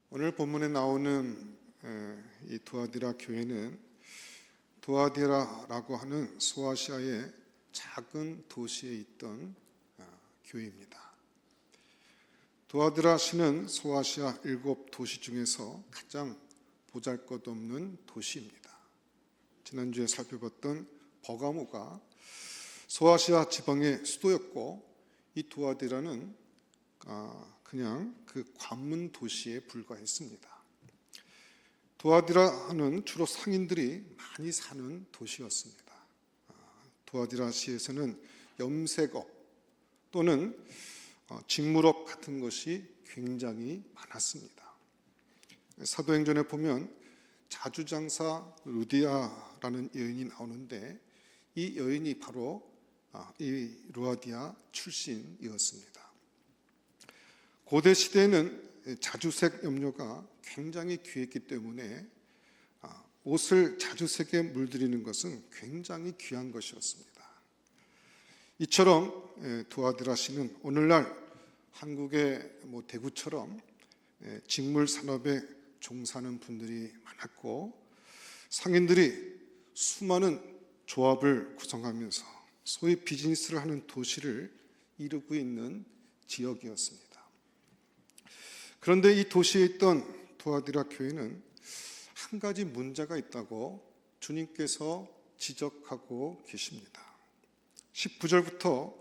오늘 본문에 나오는 이 두아디라 교회는 두아디라라고 하는 소아시아의 작은 도시에 있던 교회입니다. 두아디라 시는 소아시아 7도시 중에서 가장 보잘것없는 도시입니다. 지난주에 살펴봤던 버가모가 소아시아 지방의 수도였고, 이 두아디라는 그냥 그 관문 도시에 불과했습니다. 두아디라는 주로 상인들이 많이 사는 도시였습니다. 두아디라시에서는 염색업 또는 직물업 같은 것이 굉장히 많았습니다. 사도행전에 보면 자주장사 루디아라는 여인이 나오는데, 이 여인이 바로 이 루아디아 출신이었습니다. 고대 시대에는 자주색 염료가 굉장히 귀했기 때문에 옷을 자주색에 물들이는 것은 굉장히 귀한 것이었습니다. 이처럼 두아디라시는 오늘날 한국의 대구처럼 직물 산업에 종사하는 분들이 많았고, 상인들이 수많은 조합을 구성하면서 소위 비즈니스를 하는 도시를 이루고 있는 지역이었습니다. 그런데 이 도시에 있던 두아디라 교회는 한 가지 문제가 있다고 주님께서 지적하고 계십니다. 19절부터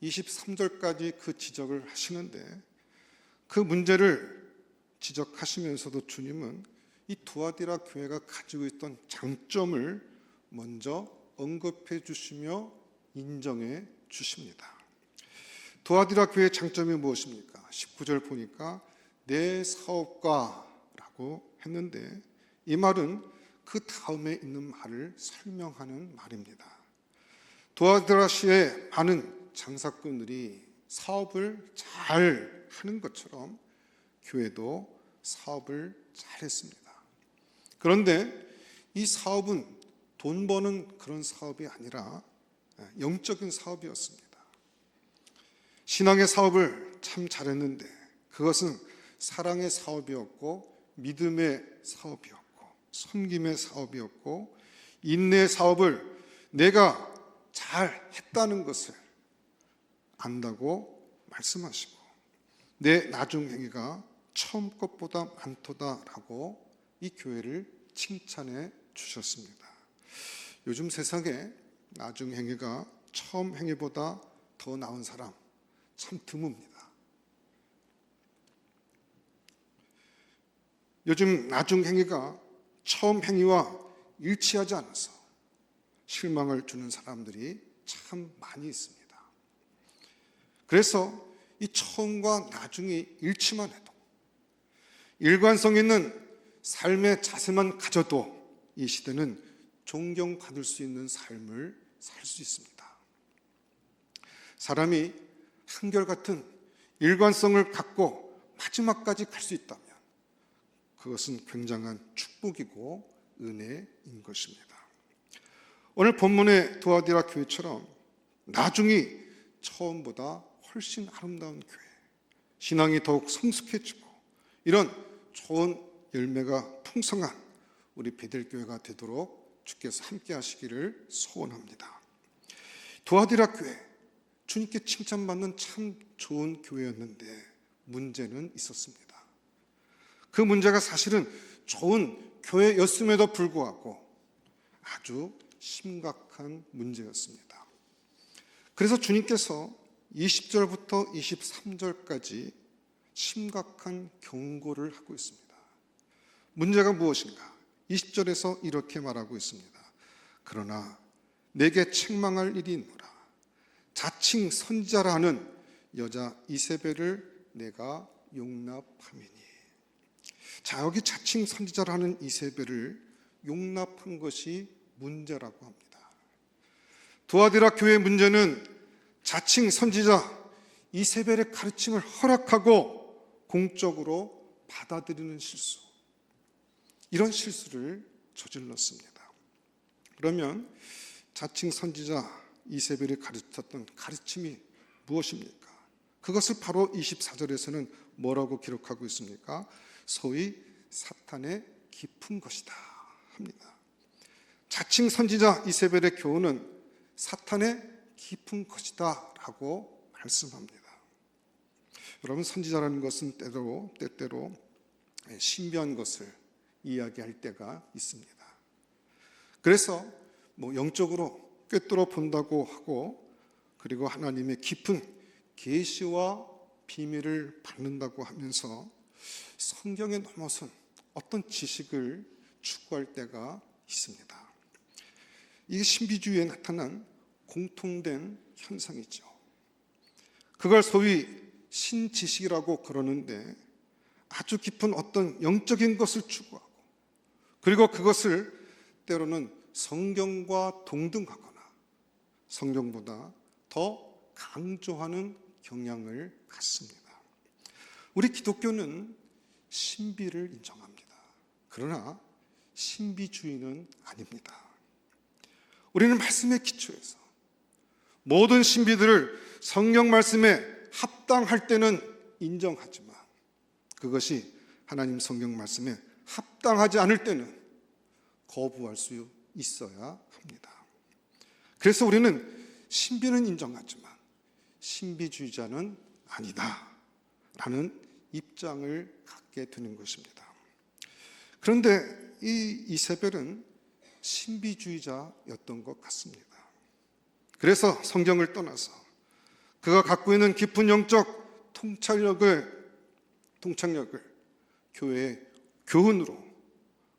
23절까지 그 지적을 하시는데, 그 문제를 지적하시면서도 주님은 이 두아디라 교회가 가지고 있던 장점을 먼저 언급해 주시며 인정해 주십니다. 두아디라 교회의 장점이 무엇입니까? 19절 보니까 내 사업가라고 했는데, 이 말은 그 다음에 있는 말을 설명하는 말입니다. 두아디라시의 많은 장사꾼들이 사업을 잘 하는 것처럼 교회도 사업을 잘 했습니다. 그런데 이 사업은 돈 버는 그런 사업이 아니라 영적인 사업이었습니다. 신앙의 사업을 참 잘했는데 그것은 사랑의 사업이었고, 믿음의 사업이었고, 섬김의 사업이었고, 인내의 사업을 내가 잘 했다는 것을 안다고 말씀하시고, 내 나중 행위가 처음 것보다 많도다라고 이 교회를 칭찬해 주셨습니다. 요즘 세상에 나중 행위가 처음 행위보다 더 나은 사람 참 드뭅니다. 요즘 나중 행위가 처음 행위와 일치하지 않아서 실망을 주는 사람들이 참 많이 있습니다. 그래서 이 처음과 나중이 일치만 해도, 일관성 있는 삶의 자세만 가져도 이 시대는 존경받을 수 있는 삶을 살 수 있습니다. 사람이 한결같은 일관성을 갖고 마지막까지 갈 수 있다면 그것은 굉장한 축복이고 은혜인 것입니다. 오늘 본문의 두아디라 교회처럼 나중이 처음보다 훨씬 아름다운 교회, 신앙이 더욱 성숙해지고 이런 좋은 열매가 풍성한 우리 베델교회가 되도록 주께서 함께 하시기를 소원합니다. 두아디라 교회, 주님께 칭찬받는 참 좋은 교회였는데 문제는 있었습니다. 그 문제가 사실은 좋은 교회였음에도 불구하고 아주 심각한 문제였습니다. 그래서 주님께서 20절부터 23절까지 심각한 경고를 하고 있습니다. 문제가 무엇인가? 20절에서 이렇게 말하고 있습니다. 그러나 내게 책망할 일이 있노라. 자칭 선지자라 하는 여자 이세벨을 내가 용납함이니. 자, 여기 자칭 선지자라는 이세벨을 용납한 것이 문제라고 합니다. 두아디라 교회의 문제는 자칭 선지자 이세벨의 가르침을 허락하고 공적으로 받아들이는 실수, 이런 실수를 저질렀습니다. 그러면 자칭 선지자 이세벨이 가르쳤던 가르침이 무엇입니까? 그것을 바로 24절에서는 뭐라고 기록하고 있습니까? 소위 사탄의 깊은 것이다 합니다. 자칭 선지자 이세벨의 교훈은 사탄의 깊은 것이다 라고 말씀합니다. 여러분, 선지자라는 것은 때때로 신비한 것을 이야기할 때가 있습니다. 그래서 영적으로 꿰뚫어 본다고 하고, 그리고 하나님의 깊은 계시와 비밀을 받는다고 하면서 성경에 넘어선 어떤 지식을 추구할 때가 있습니다. 이게 신비주의에 나타난 공통된 현상이죠. 그걸 소위 신지식이라고 그러는데, 아주 깊은 어떤 영적인 것을 추구하고, 그리고 그것을 때로는 성경과 동등하거나 성경보다 더 강조하는 경향을 갖습니다. 우리 기독교는 신비를 인정합니다. 그러나 신비주의는 아닙니다. 우리는 말씀의 기초에서 모든 신비들을 성경 말씀에 합당할 때는 인정하지만, 그것이 하나님 성경 말씀에 합당하지 않을 때는 거부할 수 있어야 합니다. 그래서 우리는 신비는 인정하지만 신비주의자는 아니다 라는 입장을 갖게 되는 것입니다. 그런데 이 이세벨은 신비주의자였던 것 같습니다. 그래서 성경을 떠나서 그가 갖고 있는 깊은 영적 통찰력을 교회의 교훈으로,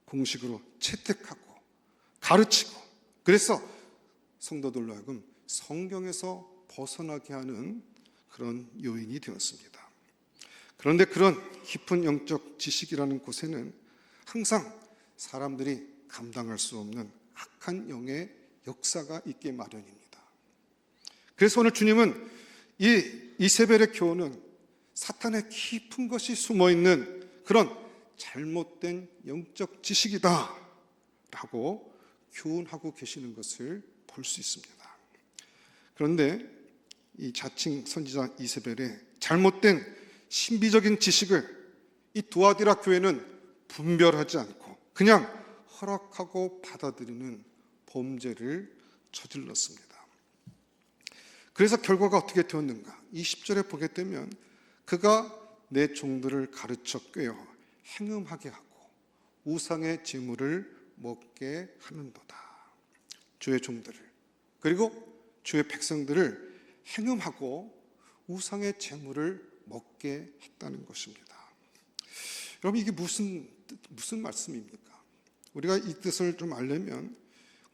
공식으로 채택하고 가르치고, 그래서 성도들로 하여금 성경에서 벗어나게 하는 그런 요인이 되었습니다. 그런데 그런 깊은 영적 지식이라는 곳에는 항상 사람들이 감당할 수 없는 악한 영의 역사가 있게 마련입니다. 그래서 오늘 주님은 이 이세벨의 교훈은 사탄의 깊은 것이 숨어있는 그런 잘못된 영적 지식이다 라고 교훈하고 계시는 것을 볼 수 있습니다. 그런데 이 자칭 선지자 이세벨의 잘못된 신비적인 지식을 이 두아디라 교회는 분별하지 않고 그냥 허락하고 받아들이는 범죄를 저질렀습니다. 그래서 결과가 어떻게 되었는가? 이 10절에 보게 되면 그가 내 종들을 가르쳐 꿰어 행음하게 하고 우상의 제물을 먹게 하는도다. 주의 종들을, 그리고 주의 백성들을 행음하고 우상의 제물을 먹게 했다는 것입니다. 여러분, 이게 무슨 말씀입니까? 우리가 이 뜻을 좀 알려면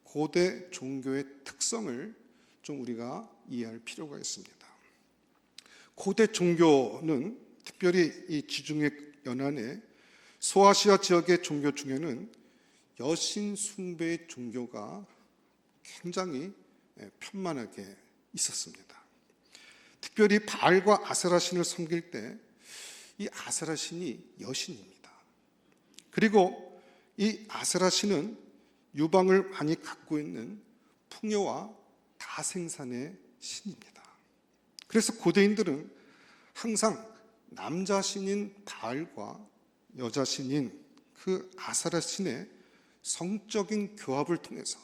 고대 종교의 특성을 좀 우리가 이해할 필요가 있습니다. 고대 종교는 특별히 이 지중해 연안의 소아시아 지역의 종교 중에는 여신 숭배의 종교가 굉장히 편만하게 있었습니다. 특별히 바알과 아세라 신을 섬길 때 이 아세라 신이 여신입니다. 그리고 이 아세라 신은 유방을 많이 갖고 있는 풍요와 다생산의 신입니다. 그래서 고대인들은 항상 남자 신인 바알과 여자 신인 그 아세라 신의 성적인 교합을 통해서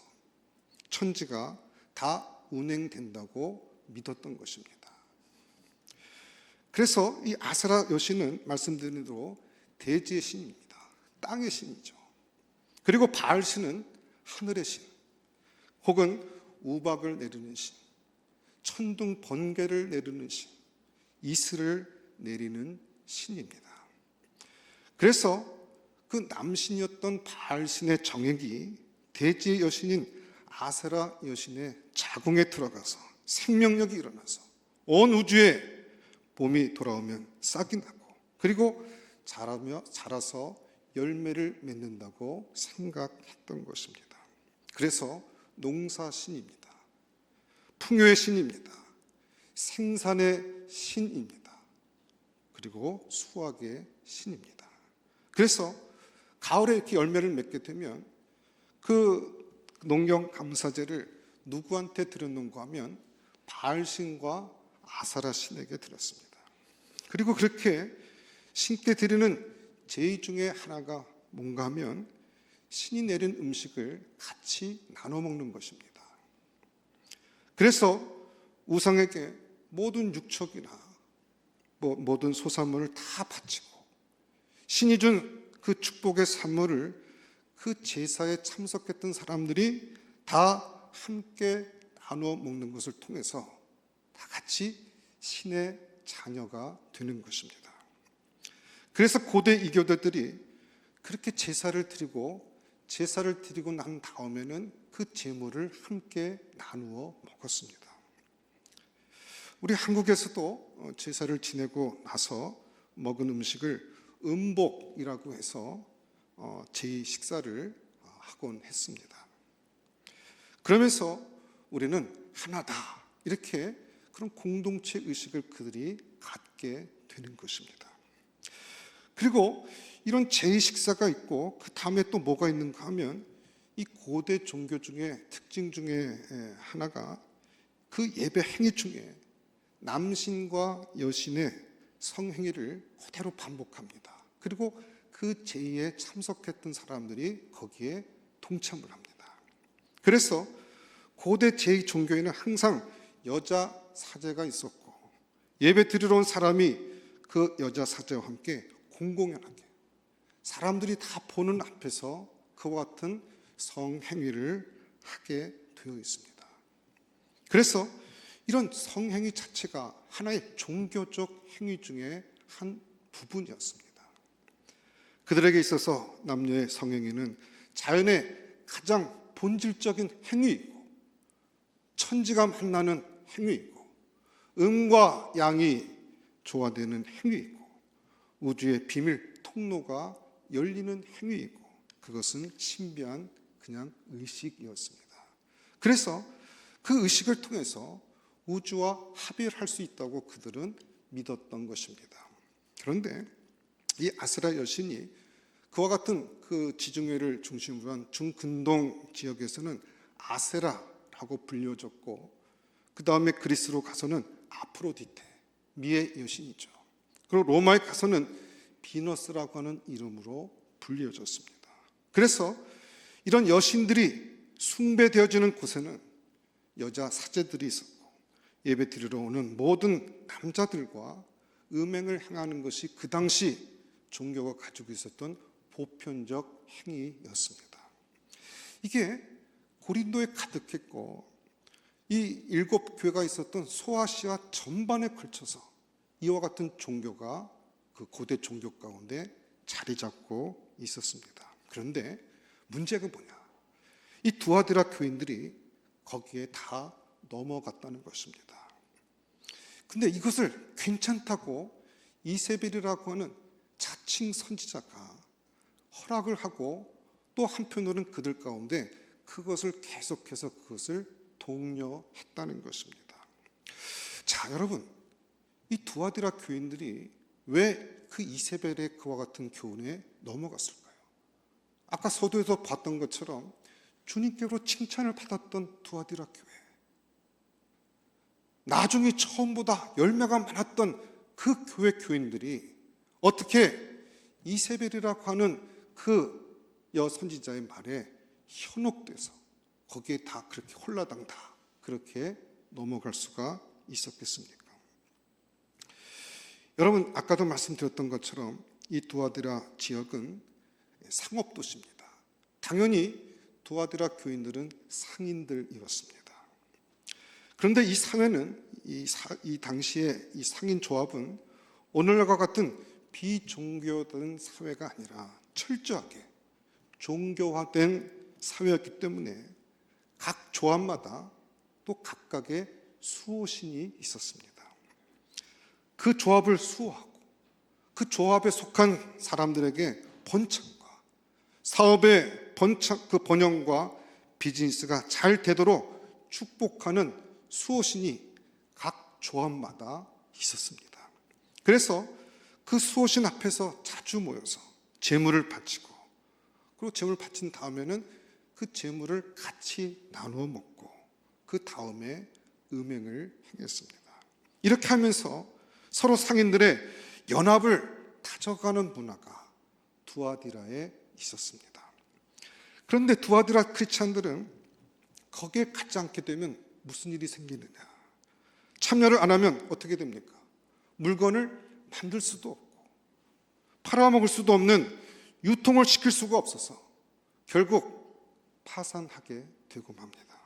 천지가 다 운행된다고 믿었던 것입니다. 그래서 이 아세라 여신은 말씀드린 대로 대지의 신입니다. 땅의 신이죠. 그리고 바알 신은 하늘의 신, 혹은 우박을 내리는 신, 천둥 번개를 내리는 신, 이슬을 내리는 신입니다. 그래서 그 남신이었던 바알 신의 정액이 대지의 여신인 아세라 여신의 자궁에 들어가서 생명력이 일어나서 온 우주에 봄이 돌아오면 싹이 나고, 그리고 자라서 열매를 맺는다고 생각했던 것입니다. 그래서 농사신입니다. 풍요의 신입니다. 생산의 신입니다. 그리고 수확의 신입니다. 그래서 가을에 이렇게 열매를 맺게 되면 그 농경 감사제를 누구한테 드렸는가 하면 바알신과 아사라 신에게 드렸습니다. 그리고 그렇게 신께 드리는 제의 중에 하나가 뭔가 하면 신이 내린 음식을 같이 나눠 먹는 것입니다. 그래서 우상에게 모든 육축이나 모든 소산물을 다 바치고 신이 준 그 축복의 산물을 그 제사에 참석했던 사람들이 다 함께 나눠 먹는 것을 통해서 다 같이 신의 자녀가 되는 것입니다. 그래서 고대 이교도들이 그렇게 제사를 드리고 난 다음에는 그 제물을 함께 나누어 먹었습니다. 우리 한국에서도 제사를 지내고 나서 먹은 음식을 음복이라고 해서 제2식사를 하곤 했습니다. 그러면서 우리는 하나다 이렇게 그런 공동체 의식을 그들이 갖게 되는 것입니다. 그리고 이런 제2식사가 있고 그 다음에 또 뭐가 있는가 하면 이 고대 종교 중에 특징 중에 하나가 그 예배 행위 중에 남신과 여신의 성행위를 그대로 반복합니다. 그리고 그 제2에 참석했던 사람들이 거기에 동참을 합니다. 그래서 고대 제2 종교에는 항상 여자 사제가 있었고 예배 드리러 온 사람이 그 여자 사제와 함께 공공연하게 사람들이 다 보는 앞에서 그와 같은 성행위를 하게 되어 있습니다. 그래서 이런 성행위 자체가 하나의 종교적 행위 중에 한 부분이었습니다. 그들에게 있어서 남녀의 성행위는 자연의 가장 본질적인 행위이고 천지가 만나는 행위이고 음과 양이 조화되는 행위이고 우주의 비밀 통로가 열리는 행위이고 그것은 신비한 그냥 의식이었습니다. 그래서 그 의식을 통해서 우주와 합일할 수 있다고 그들은 믿었던 것입니다. 그런데 이 아세라 여신이 그와 같은 그 지중해를 중심으로 한 중근동 지역에서는 아세라라고 불려졌고 그 다음에 그리스로 가서는 아프로디테, 미의 여신이죠. 그리고 로마에 가서는 비너스라고 하는 이름으로 불려졌습니다. 그래서 이런 여신들이 숭배되어지는 곳에는 여자 사제들이 있었고 예배 드리러 오는 모든 남자들과 음행을 행하는 것이 그 당시 종교가 가지고 있었던 보편적 행위였습니다. 이게 고린도에 가득했고 이 7교회가 있었던 소아시아 전반에 걸쳐서 이와 같은 종교가 그 고대 종교 가운데 자리 잡고 있었습니다. 그런데 문제가 뭐냐? 이 두아디라 교인들이 거기에 다 넘어갔다는 것입니다. 근데 이것을 괜찮다고 이세벨이라고 하는 자칭 선지자가 허락을 하고 또 한편으로는 그들 가운데 그것을 계속해서 그것을 독려했다는 것입니다. 자, 여러분, 이 두아디라 교인들이 왜 그 이세벨의 그와 같은 교훈에 넘어갔을까요? 아까 서두에서 봤던 것처럼 주님께로 칭찬을 받았던 두아디라 교회, 나중에 처음보다 열매가 많았던 그 교회 교인들이 어떻게 이세벨이라고 하는 그 여선지자의 말에 현혹돼서 거기에 다 그렇게 홀라당 다 그렇게 넘어갈 수가 있었겠습니까? 여러분, 아까도 말씀드렸던 것처럼 이 두아디라 지역은 상업도시입니다. 당연히 두아디라 교인들은 상인들이었습니다. 그런데 이 사회는 이 당시에 이 상인 조합은 오늘날과 같은 비종교된 사회가 아니라 철저하게 종교화된 사회였기 때문에 각 조합마다 또 각각의 수호신이 있었습니다. 그 조합을 수호하고 그 조합에 속한 사람들에게 번창과 사업의 번영과 비즈니스가 잘 되도록 축복하는 수호신이 각 조합마다 있었습니다. 그래서 그 수호신 앞에서 자주 모여서 제물을 바치고 그리고 제물을 바친 다음에는 그 제물을 같이 나누어 먹고 그 다음에 음행을 행했습니다. 이렇게 하면서 서로 상인들의 연합을 다져가는 문화가 두아디라에 있었습니다. 그런데 두아디라 크리스찬들은 거기에 가지 않게 되면 무슨 일이 생기느냐? 참여를 안 하면 어떻게 됩니까? 물건을 만들 수도 없고 팔아먹을 수도 없는, 유통을 시킬 수가 없어서 결국 파산하게 되고 맙니다.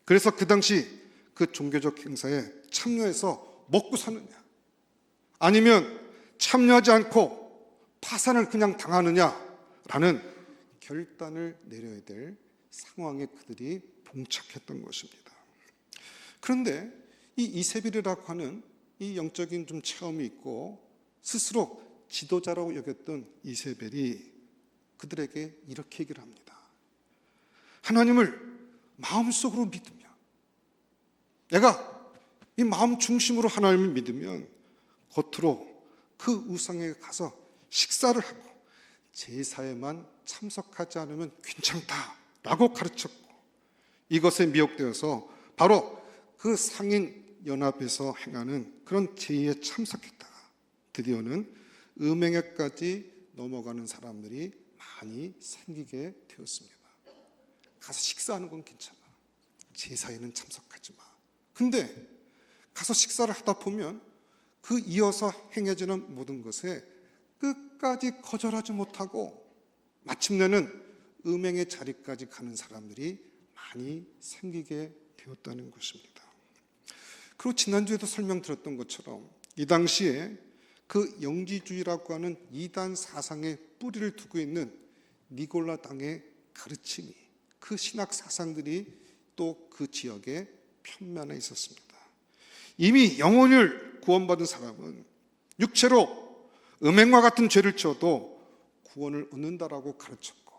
그래서 그 당시 그 종교적 행사에 참여해서 먹고 사느냐, 아니면 참여하지 않고 파산을 그냥 당하느냐라는 결단을 내려야 될 상황에 그들이 봉착했던 것입니다. 그런데 이 이세벨이라고 하는 이 영적인 좀 체험이 있고 스스로 지도자라고 여겼던 이세벨이 그들에게 이렇게 얘기를 합니다. 하나님을 마음속으로 믿으면, 내가 이 마음 중심으로 하나님을 믿으면 겉으로 그 우상에 가서 식사를 하고 제사에만 참석하지 않으면 괜찮다라고 가르쳤고, 이것에 미혹되어서 바로 그 상인 연합에서 행하는 그런 제의에 참석했다가 드디어는 음행에까지 넘어가는 사람들이 많이 생기게 되었습니다. 가서 식사하는 건 괜찮아, 제사에는 참석하지 마. 근데 가서 식사를 하다 보면 그 이어서 행해지는 모든 것에 끝까지 거절하지 못하고 마침내는 음행의 자리까지 가는 사람들이 많이 생기게 되었다는 것입니다. 그리고 지난주에도 설명드렸던 것처럼 이 당시에 그 영지주의라고 하는 이단 사상의 뿌리를 두고 있는 니골라 당의 가르침이, 그 신학 사상들이 또 그 지역에 편면해 있었습니다. 이미 영혼을 구원받은 사람은 육체로 음행과 같은 죄를 지어도 구원을 얻는다라고 가르쳤고,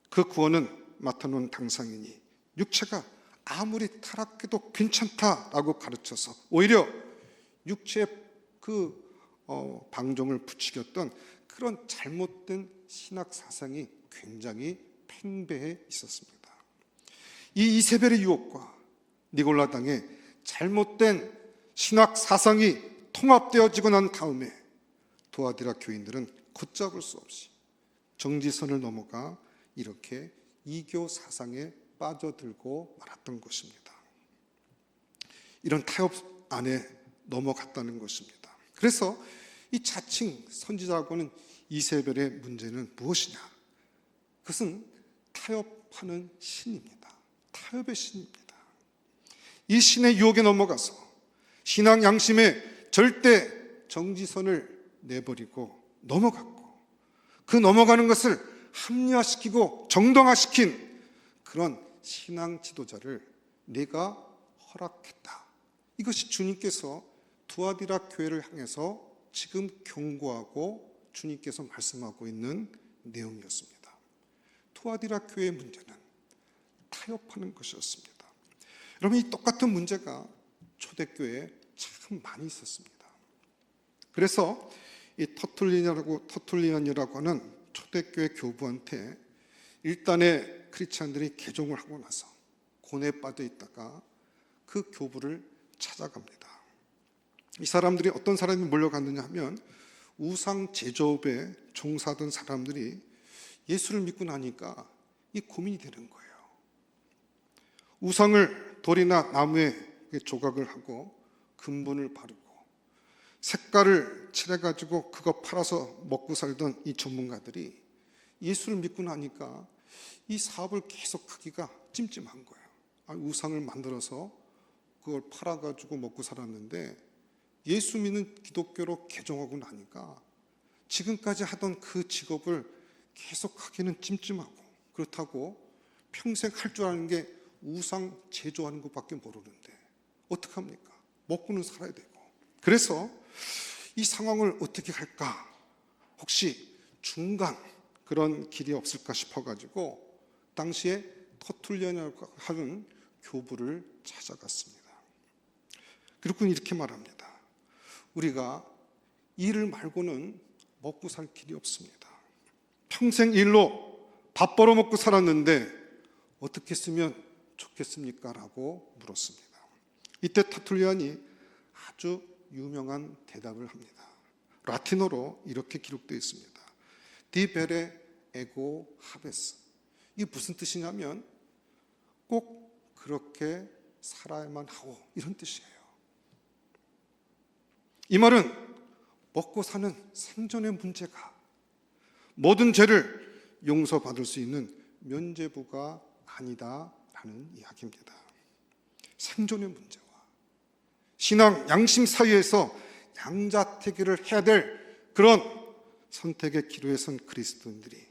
그 구원은 맡아놓은 당상이니 육체가 아무리 타락해도 괜찮다라고 가르쳐서 오히려 육체의 그 방종을 부추겼던 그런 잘못된 신학 사상이 굉장히 팽배해 있었습니다. 이 이세벨의 유혹과 니골라 당의 잘못된 신학 사상이 통합되어지고 난 다음에 두아디라 교인들은 걷잡을 수 없이 정지선을 넘어가 이렇게 이교 사상에 빠져들고 말았던 것입니다. 이런 타협 안에 넘어갔다는 것입니다. 그래서 이 자칭 선지자라고는 이세벨의 문제는 무엇이냐? 그것은 타협하는 신입니다. 타협의 신입니다. 이 신의 유혹에 넘어가서 신앙 양심의 절대 정지선을 내버리고 넘어갔고, 그 넘어가는 것을 합리화시키고 정당화시킨 그런 신앙 지도자를 내가 허락했다. 이것이 주님께서 두아디라 교회를 향해서 지금 경고하고 주님께서 말씀하고 있는 내용이었습니다. 두아디라 교회의 문제는 타협하는 것이었습니다. 여러분, 이 똑같은 문제가 초대교회에 참 많이 있었습니다. 그래서 이 터툴리안이라고 하는 초대교회 교부한테 일단의 크리스찬들이 개종을 하고 나서 고뇌에 빠져 있다가 그 교부를 찾아갑니다. 이 사람들이 어떤 사람이 몰려갔느냐 하면 우상 제조업에 종사하던 사람들이 예수를 믿고 나니까 이 고민이 되는 거예요. 우상을 돌이나 나무에 조각을 하고 금분을 바르고 색깔을 칠해가지고 그거 팔아서 먹고 살던 이 전문가들이 예수를 믿고 나니까 이 사업을 계속하기가 찜찜한 거예요. 우상을 만들어서 그걸 팔아가지고 먹고 살았는데 예수 믿는 기독교로 개종하고 나니까 지금까지 하던 그 직업을 계속하기는 찜찜하고, 그렇다고 평생 할 줄 아는 게 우상 제조하는 것밖에 모르는데 어떡합니까? 먹고는 살아야 되고. 그래서 이 상황을 어떻게 할까? 혹시 중간 그런 길이 없을까 싶어가지고 당시에 터툴리안이라고 하는 교부를 찾아갔습니다. 그리고 이렇게 말합니다. 우리가 일을 말고는 먹고 살 길이 없습니다. 평생 일로 밥 벌어 먹고 살았는데 어떻게 쓰면 좋겠습니까? 라고 물었습니다. 이때 터툴리안이 아주 유명한 대답을 합니다. 라틴어로 이렇게 기록되어 있습니다. 디베레 에고 하베스. 이게 무슨 뜻이냐면 꼭 그렇게 살아야만 하고, 이런 뜻이에요. 이 말은 먹고 사는 생존의 문제가 모든 죄를 용서받을 수 있는 면죄부가 아니다라는 이야기입니다. 생존의 문제와 신앙 양심 사이에서 양자택일을 해야 될 그런 선택의 기로에 선 그리스도인들이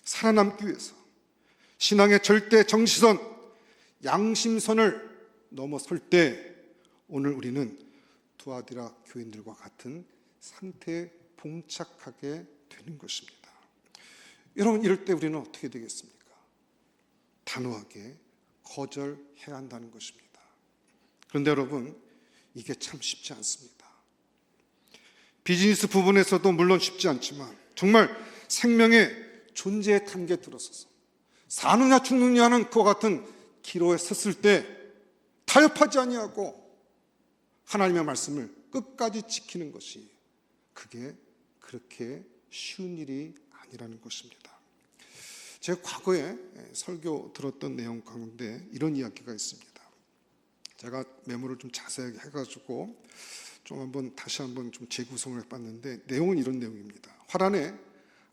살아남기 위해서 신앙의 절대 정시선, 양심선을 넘어설 때 오늘 우리는 두아디라 교인들과 같은 상태에 봉착하게 되는 것입니다. 여러분, 이럴 때 우리는 어떻게 되겠습니까? 단호하게 거절해야 한다는 것입니다. 그런데 여러분, 이게 참 쉽지 않습니다. 비즈니스 부분에서도 물론 쉽지 않지만 정말 생명의 존재의 단계에 들어서서 사느냐 죽느냐 하는 그와 같은 기로에 섰을 때 타협하지 아니하고 하나님의 말씀을 끝까지 지키는 것이, 그게 그렇게 쉬운 일이 아니라는 것입니다. 제가 과거에 설교 들었던 내용 가운데 이런 이야기가 있습니다. 제가 메모를 좀 자세하게 해가지고 다시 한번 좀 재구성을 해봤는데, 내용은 이런 내용입니다. 화란에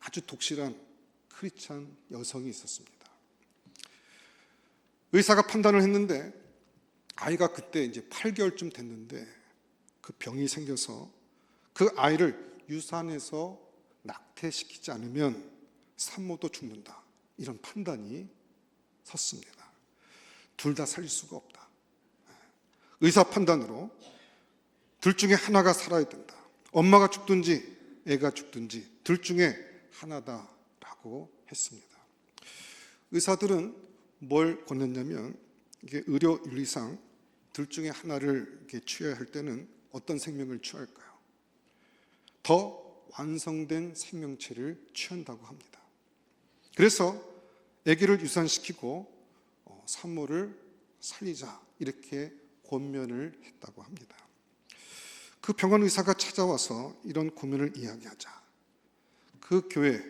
아주 독실한 크리스찬 여성이 있었습니다. 의사가 판단을 했는데 아이가 그때 이제 8개월쯤 됐는데 그 병이 생겨서 그 아이를 유산해서 낙태시키지 않으면 산모도 죽는다, 이런 판단이 섰습니다. 둘 다 살릴 수가 없다. 의사 판단으로 둘 중에 하나가 살아야 된다. 엄마가 죽든지 애가 죽든지 둘 중에 하나다라고 했습니다. 의사들은 뭘 권했냐면, 이게 의료 윤리상 둘 중에 하나를 이렇게 취해야 할 때는 어떤 생명을 취할까요? 더 완성된 생명체를 취한다고 합니다. 그래서 아기를 유산시키고 산모를 살리자, 이렇게 권면을 했다고 합니다. 그 병원 의사가 찾아와서 이런 고민을 이야기하자 그 교회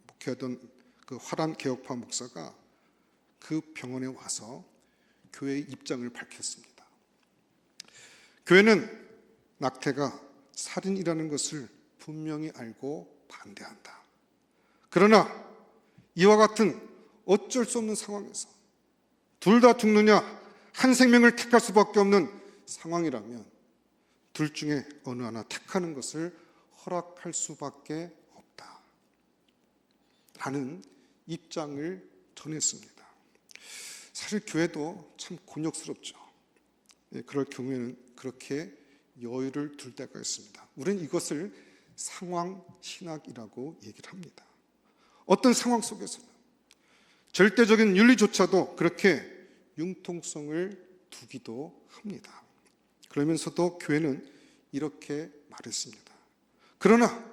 목회하던 그 화란 개혁파 목사가 그 병원에 와서 교회의 입장을 밝혔습니다. 교회는 낙태가 살인이라는 것을 분명히 알고 반대한다. 그러나 이와 같은 어쩔 수 없는 상황에서 둘 다 죽느냐, 한 생명을 택할 수밖에 없는 상황이라면 둘 중에 어느 하나 택하는 것을 허락할 수밖에 없다 라는 입장을 전했습니다. 사실 교회도 참 곤욕스럽죠. 그럴 경우에는 그렇게 여유를 둘 때가 있습니다. 우리는 이것을 상황신학이라고 얘기를 합니다. 어떤 상황 속에서는 절대적인 윤리조차도 그렇게 융통성을 두기도 합니다. 그러면서도 교회는 이렇게 말했습니다. 그러나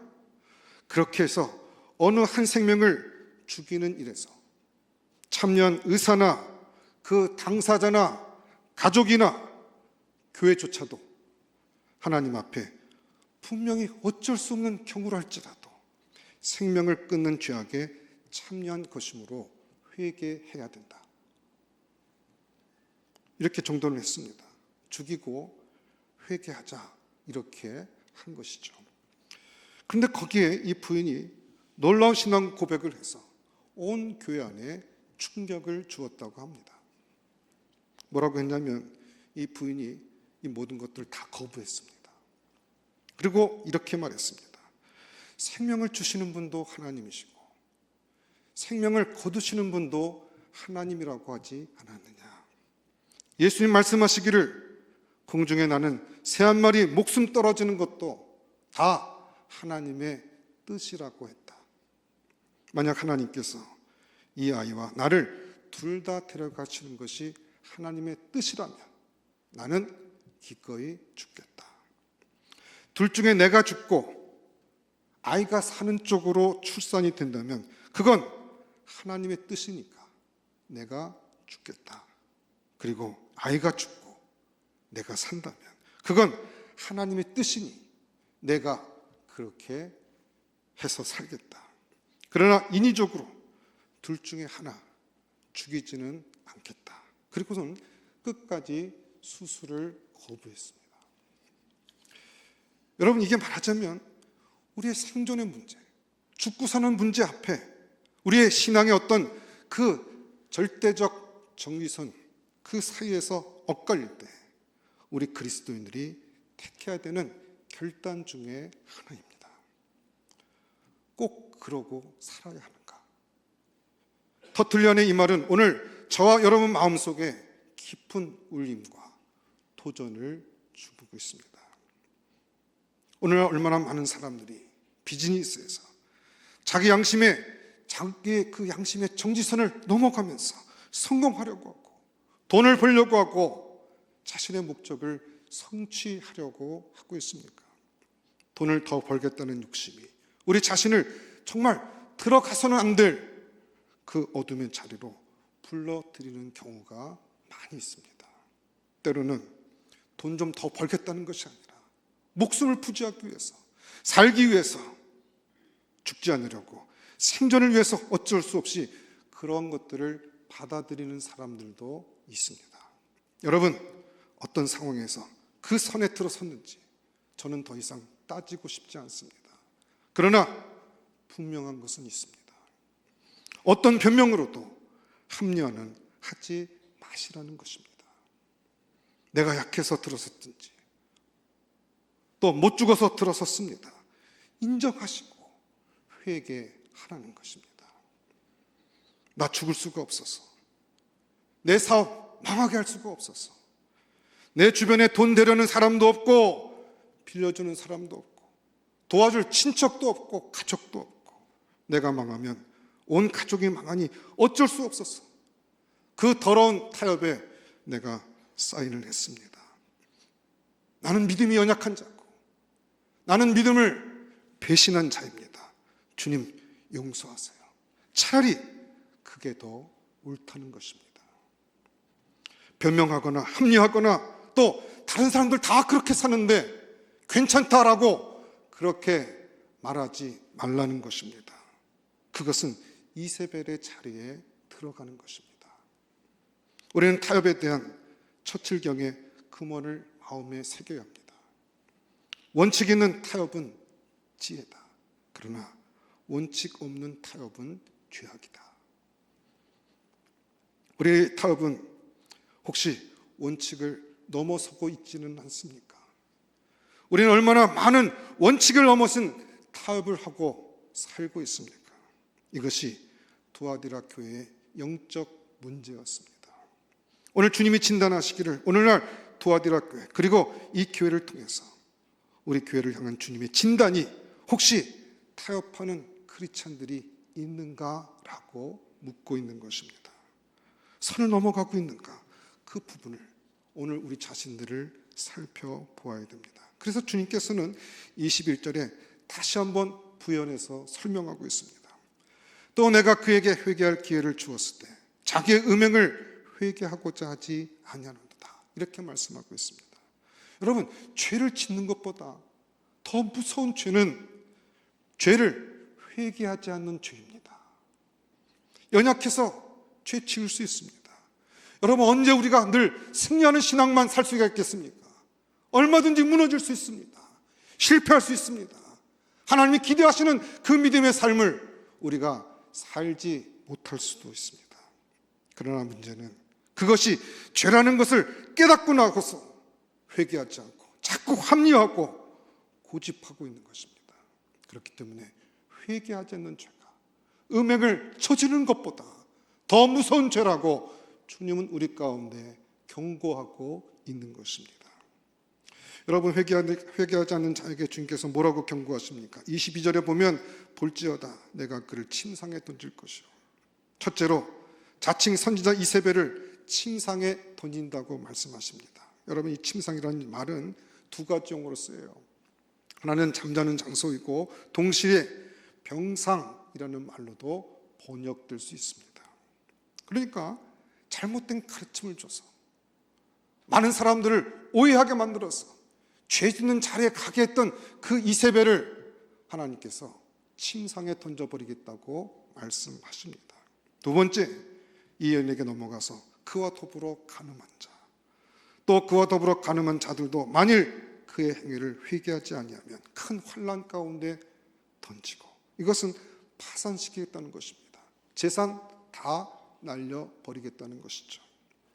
그렇게 해서 어느 한 생명을 죽이는 일에서 참여한 의사나 그 당사자나 가족이나 교회조차도 하나님 앞에 분명히 어쩔 수 없는 경우라 할지라도 생명을 끊는 죄악에 참여한 것이므로 회개해야 된다, 이렇게 정돈을 했습니다. 죽이고 회개하자, 이렇게 한 것이죠. 그런데 거기에 이 부인이 놀라운 신앙 고백을 해서 온 교회 안에 충격을 주었다고 합니다. 뭐라고 했냐면, 이 부인이 이 모든 것들을 다 거부했습니다. 그리고 이렇게 말했습니다. 생명을 주시는 분도 하나님이시고 생명을 거두시는 분도 하나님이라고 하지 않았느냐. 예수님 말씀하시기를 공중에 나는 새 한 마리 목숨 떨어지는 것도 다 하나님의 뜻이라고 했다. 만약 하나님께서 이 아이와 나를 둘 다 데려가시는 것이 하나님의 뜻이라면 나는 기꺼이 죽겠다. 둘 중에 내가 죽고 아이가 사는 쪽으로 출산이 된다면 그건 하나님의 뜻이니까 내가 죽겠다. 그리고 아이가 죽고 내가 산다면 그건 하나님의 뜻이니 내가 그렇게 해서 살겠다. 그러나 인위적으로 둘 중에 하나 죽이지는 않겠다. 그리고는 끝까지 수술을 거부했습니다. 여러분, 이게 말하자면 우리의 생존의 문제, 죽고 사는 문제 앞에 우리의 신앙의 어떤 그 절대적 정위선, 그 사이에서 엇갈릴 때 우리 그리스도인들이 택해야 되는 결단 중에 하나입니다. 꼭 그러고 살아야 하는가? 터틀리안의 이 말은 오늘 저와 여러분 마음속에 깊은 울림과 도전을 주고 있습니다. 오늘 얼마나 많은 사람들이 비즈니스에서 자기의 그 양심의 정지선을 넘어가면서 성공하려고 하고 돈을 벌려고 하고 자신의 목적을 성취하려고 하고 있습니까? 돈을 더 벌겠다는 욕심이 우리 자신을 정말 들어가서는 안 될 그 어둠의 자리로 불러들이는 경우가 많이 있습니다. 때로는 돈 좀 더 벌겠다는 것이 아니라 목숨을 부지하기 위해서, 살기 위해서, 죽지 않으려고, 생존을 위해서 어쩔 수 없이 그런 것들을 받아들이는 사람들도 있습니다. 여러분, 어떤 상황에서 그 선에 들어섰는지 저는 더 이상 따지고 싶지 않습니다. 그러나 분명한 것은 있습니다. 어떤 변명으로도 합리화는 하지 마시라는 것입니다. 내가 약해서 들어섰든지 또 못 죽어서 들어섰습니다. 인정하시고 회개하라는 것입니다. 나 죽을 수가 없어서, 내 사업 망하게 할 수가 없어서, 내 주변에 돈 되려는 사람도 없고 빌려주는 사람도 없고 도와줄 친척도 없고 가족도 없고 내가 망하면 온 가족이 망하니 어쩔 수 없어서 그 더러운 타협에 내가 사인을 했습니다. 나는 믿음이 연약한 자고 나는 믿음을 배신한 자입니다. 주님 용서하세요. 차라리 그게 더 옳다는 것입니다. 변명하거나 합리화하거나 또 다른 사람들 다 그렇게 사는데 괜찮다라고 그렇게 말하지 말라는 것입니다. 그것은 이세벨의 자리에 들어가는 것입니다. 우리는 타협에 대한 처칠경의 금원을 마음에 새겨야 합니다. 원칙 있는 타협은 지혜다. 그러나 원칙 없는 타협은 죄악이다. 우리의 타협은 혹시 원칙을 넘어서고 있지는 않습니까? 우리는 얼마나 많은 원칙을 넘어선 타협을 하고 살고 있습니까? 이것이 두아디라 교회의 영적 문제였습니다. 오늘 주님이 진단하시기를 오늘날 두아디라 교회 그리고 이 교회를 통해서 우리 교회를 향한 주님의 진단이 혹시 타협하는 크리스찬들이 있는가라고 묻고 있는 것입니다. 선을 넘어가고 있는가? 그 부분을 오늘 우리 자신들을 살펴보아야 됩니다. 그래서 주님께서는 21절에 다시 한번 부연해서 설명하고 있습니다. 또 내가 그에게 회개할 기회를 주었을 때 자기의 음행을 회개하고자 하지 아니하는도다. 이렇게 말씀하고 있습니다. 여러분, 죄를 짓는 것보다 더 무서운 죄는 죄를 회개하지 않는 죄입니다. 연약해서 죄 지을 수 있습니다. 여러분, 언제 우리가 늘 승리하는 신앙만 살 수가 있겠습니까? 얼마든지 무너질 수 있습니다. 실패할 수 있습니다. 하나님이 기대하시는 그 믿음의 삶을 우리가 살지 못할 수도 있습니다. 그러나 문제는 그것이 죄라는 것을 깨닫고 나서서 회개하지 않고 자꾸 합리화하고 고집하고 있는 것입니다. 그렇기 때문에 회개하지 않는 죄가 음행을 저지르는 것보다 더 무서운 죄라고 주님은 우리 가운데 경고하고 있는 것입니다. 여러분, 회개하지 않는 자에게 주님께서 뭐라고 경고하십니까? 22절에 보면 볼지어다 내가 그를 침상에 던질 것이요. 첫째로 자칭 선지자 이세벨을 침상에 던진다고 말씀하십니다. 여러분, 이 침상이라는 말은 두 가지 용어로 쓰여요. 하나는 잠자는 장소이고 동시에 병상이라는 말로도 번역될 수 있습니다. 그러니까 잘못된 가르침을 줘서 많은 사람들을 오해하게 만들어서 죄 짓는 자리에 가게 했던 그 이세벨을 하나님께서 침상에 던져버리겠다고 말씀하십니다. 두 번째, 이 여인에게 넘어가서 그와 더불어 간음한 자, 또 그와 더불어 간음한 자들도 만일 그의 행위를 회개하지 아니하면 큰 환난 가운데 던지고, 이것은 파산시키겠다는 것입니다. 재산 다 날려버리겠다는 것이죠.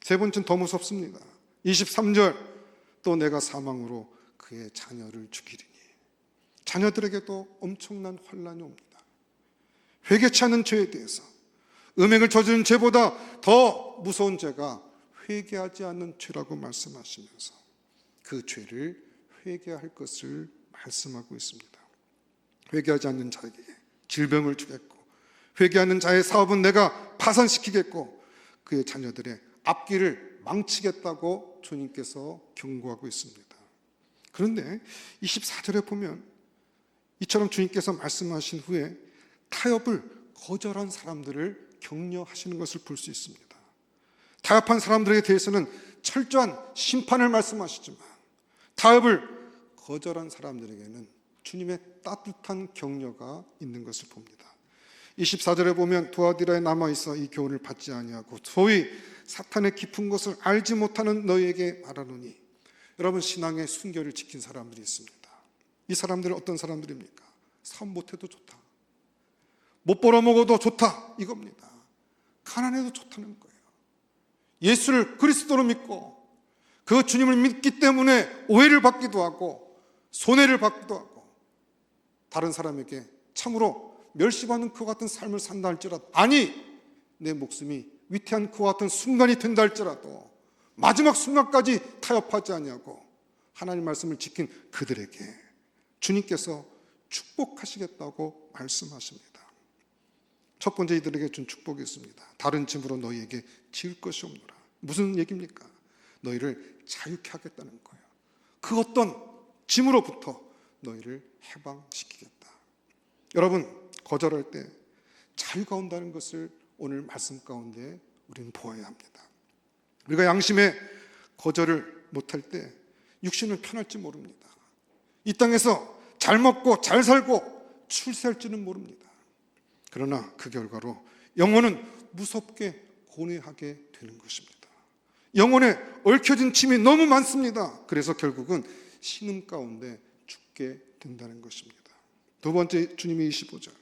세 번째는 더 무섭습니다. 23절, 또 내가 사망으로 그의 자녀를 죽이리니. 자녀들에게도 엄청난 환난이 옵니다. 회개치 않은 죄에 대해서, 음행을 저지른 죄보다 더 무서운 죄가 회개하지 않는 죄라고 말씀하시면서 그 죄를 회개할 것을 말씀하고 있습니다. 회개하지 않는 자에게 질병을 주겠고, 회개하는 자의 사업은 내가 파산시키겠고, 그의 자녀들의 앞길을 망치겠다고 주님께서 경고하고 있습니다. 그런데 24절에 보면 이처럼 주님께서 말씀하신 후에 타협을 거절한 사람들을 격려하시는 것을 볼 수 있습니다. 타협한 사람들에 대해서는 철저한 심판을 말씀하시지만, 타협을 거절한 사람들에게는 주님의 따뜻한 격려가 있는 것을 봅니다. 24절에 보면 두아디라에 남아있어 이 교훈을 받지 아니하고 소위 사탄의 깊은 것을 알지 못하는 너희에게 말하노니. 여러분, 신앙의 순결을 지킨 사람들이 있습니다. 이 사람들은 어떤 사람들입니까? 사업 못해도 좋다, 못 벌어먹어도 좋다, 이겁니다. 가난해도 좋다는 거예요. 예수를 그리스도로 믿고 그 주님을 믿기 때문에 오해를 받기도 하고 손해를 받기도 하고, 다른 사람에게 참으로 멸시받는 그와 같은 삶을 산다 할지라도, 아니 내 목숨이 위태한 그와 같은 순간이 된다 할지라도 마지막 순간까지 타협하지 아니하고 하나님 말씀을 지킨 그들에게 주님께서 축복하시겠다고 말씀하십니다. 첫 번째, 이들에게 준 축복이 있습니다. 다른 짐으로 너희에게 지을 것이 없노라. 무슨 얘기입니까? 너희를 자유케 하겠다는 거예요. 그 어떤 짐으로부터 너희를 해방시키겠다. 여러분, 거절할 때 자유가 온다는 것을 오늘 말씀 가운데 우리는 보아야 합니다. 우리가 양심의 거절을 못할 때 육신은 편할지 모릅니다. 이 땅에서 잘 먹고 잘 살고 출세할지는 모릅니다. 그러나 그 결과로 영혼은 무섭게 고뇌하게 되는 것입니다. 영혼에 얽혀진 짐이 너무 많습니다. 그래서 결국은 신음 가운데 죽게 된다는 것입니다. 두 번째, 주님이 25절,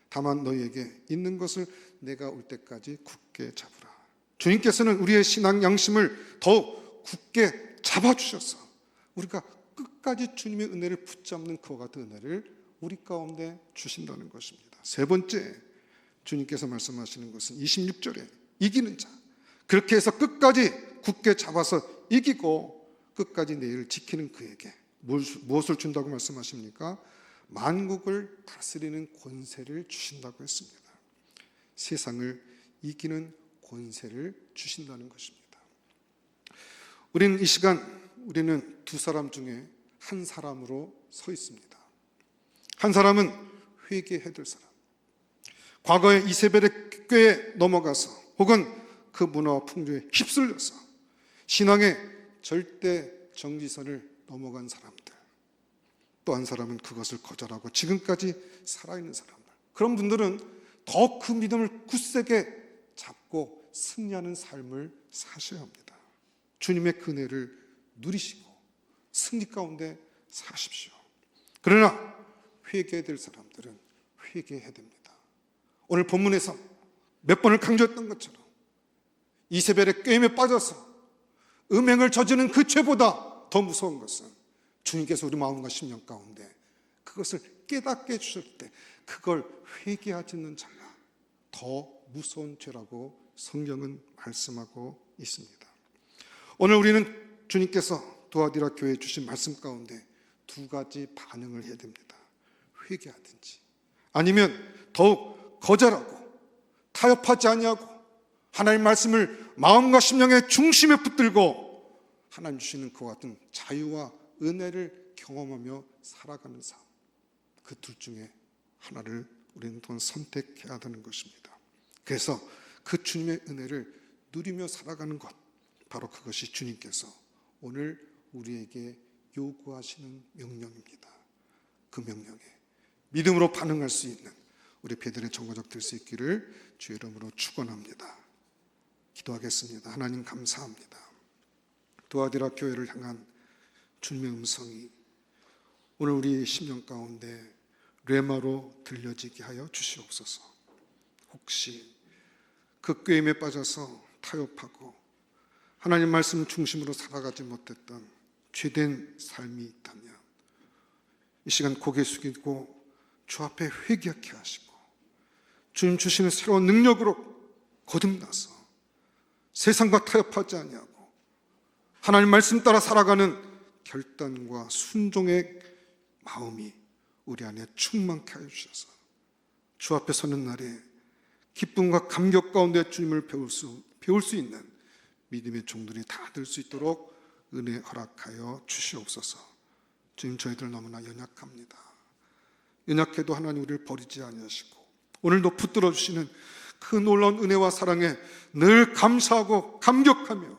다만 너희에게 있는 것을 내가 올 때까지 굳게 잡으라. 주님께서는 우리의 신앙 양심을 더욱 굳게 잡아주셔서 우리가 끝까지 주님의 은혜를 붙잡는 그와 같은 은혜를 우리 가운데 주신다는 것입니다. 세 번째, 주님께서 말씀하시는 것은 26절에 이기는 자, 그렇게 해서 끝까지 굳게 잡아서 이기고 끝까지 내 일을 지키는 그에게 무엇을 준다고 말씀하십니까? 만국을 다스리는 권세를 주신다고 했습니다. 세상을 이기는 권세를 주신다는 것입니다. 우리는 이 시간, 우리는 두 사람 중에 한 사람으로 서 있습니다. 한 사람은 회개해야 될 사람, 과거에 이세벨의 꾀에 넘어가서 혹은 그 문화와 풍조에 휩쓸려서 신앙의 절대 정지선을 넘어간 사람들, 또 한 사람은 그것을 거절하고 지금까지 살아있는 사람들, 그런 분들은 더 그 믿음을 굳세게 잡고 승리하는 삶을 사셔야 합니다. 주님의 그 은혜를 누리시고 승리 가운데 사십시오. 그러나 회개해야 될 사람들은 회개해야 됩니다. 오늘 본문에서 몇 번을 강조했던 것처럼 이세벨의 꾀임에 빠져서 음행을 저지르는 그 죄보다 더 무서운 것은 주님께서 우리 마음과 심령 가운데 그것을 깨닫게 해주실 때 그걸 회개하지 않는 자가 더 무서운 죄라고 성경은 말씀하고 있습니다. 오늘 우리는 주님께서 두아디라 교회에 주신 말씀 가운데 두 가지 반응을 해야 됩니다. 회개하든지 아니면 더욱 거절하고 타협하지 아니하고 하나님 말씀을 마음과 심령의 중심에 붙들고 하나님 주시는 그와 같은 자유와 은혜를 경험하며 살아가는 삶, 그 둘 중에 하나를 우리는 또 선택해야 되는 것입니다. 그래서 그 주님의 은혜를 누리며 살아가는 것, 바로 그것이 주님께서 오늘 우리에게 요구하시는 명령입니다. 그 명령에 믿음으로 반응할 수 있는 우리 베드로의 정거적 될 수 있기를 주의 이름으로 축원합니다. 기도하겠습니다. 하나님 감사합니다. 도아디라 교회를 향한 주님의 음성이 오늘 우리 심령 가운데 레마로 들려지게 하여 주시옵소서. 혹시 그 꾀임에 빠져서 타협하고 하나님 말씀 중심으로 살아가지 못했던 죄된 삶이 있다면 이 시간 고개 숙이고 주 앞에 회개하게 하시고 주님 주시는 새로운 능력으로 거듭나서 세상과 타협하지 아니하고 하나님 말씀 따라 살아가는 결단과 순종의 마음이 우리 안에 충만케 하여 주셔서 주 앞에 서는 날에 기쁨과 감격 가운데 주님을 배울 수 있는 믿음의 종들이 다 될 수 있도록 은혜 허락하여 주시옵소서. 주님, 저희들 너무나 연약합니다. 연약해도 하나님 우리를 버리지 아니하시고 오늘도 붙들어 주시는 그 놀라운 은혜와 사랑에 늘 감사하고 감격하며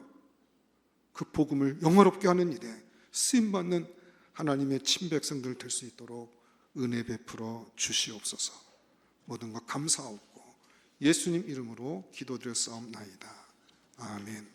그 복음을 영화롭게 하는 일에 쓰임받는 하나님의 친백성들 될 수 있도록 은혜 베풀어 주시옵소서. 모든 것 감사하옵고 예수님 이름으로 기도드렸사옵나이다. 아멘.